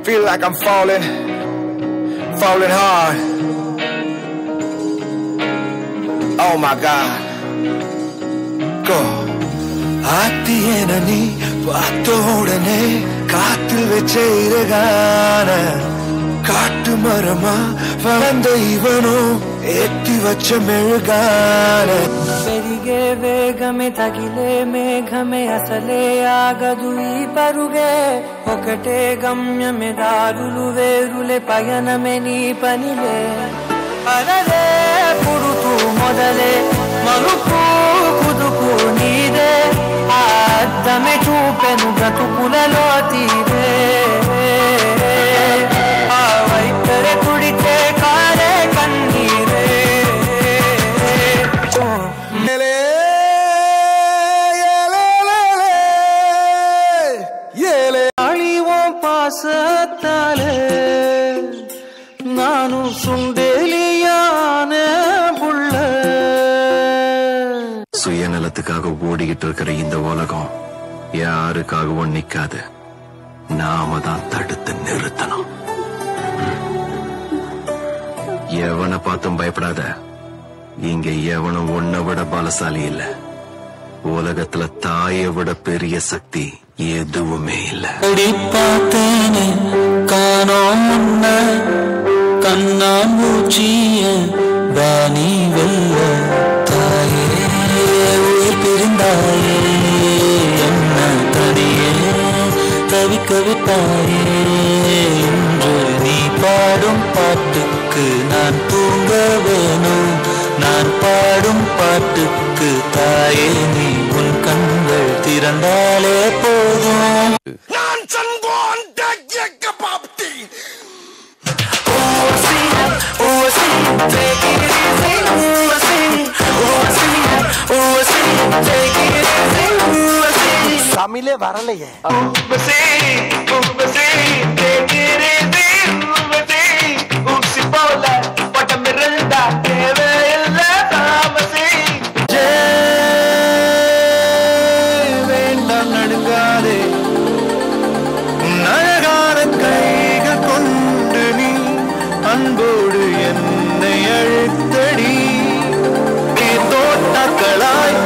Feel like I'm falling hard. Oh my God. Go. ஆத்தியனி பார்த்தோடனே காத்தில் வச்ச காட்டு மரமா வளர்ந்த இவனோ ஏத்தி வச்ச மெழுகான பெரிగే వేగమే తగిలే మేఘమే అసలే ఆగదు ఈ పరుగే ఒకటే గమ్యమే దారులు వేరులే పయనమే నీ పనిలే అరరే పుడుతూ మొదలే మలుపు కుదుకు నీదే అద్దమే చూపెను బ్రతుకులలో తీరే ఆ వైపరే కుడితే కారే కన్నీరే அழிவோம் பாசத்தாலே நானும் சுண்டேலியான புள்ள சுயநலத்துக்காக ஓடிக்கிட்டு இருக்கிற இந்த உலகம் யாருக்காகவும் நிக்காது. நாம தான் தடுத்து நிறுத்தணும். எவனை பார்த்தும் பயப்படாத. இங்க எவனும் உன்னை விட பலசாலி இல்ல. உலகத்துல தாயை விட பெரிய சக்தி எதுவுமே இல்ல. பார்த்தேனே காணோம் முன்ன கண்ணாமூச்சிய வாணி வெல்ல தாயே உயிர் பிரிந்தாயே என்ன தனியே தவிக்க விட்டாயே. இன்று நீ பாடும் பாட்டுக்கு நான் தூங்க வேணும். நான் பாடும் பாட்டுக்கு தாயே நீ உன் கண்கள் திறந்தாலே போதும். நான் சங்கோன் tech பாப்தி take it easy, take it easy. தமிழே வரலையே. வேண்டாம் நடுங்காதே. அழகான கைகள் கொண்டு நீ அன்போடு என்னை அழுத்தடி. தோட்டக்களாய்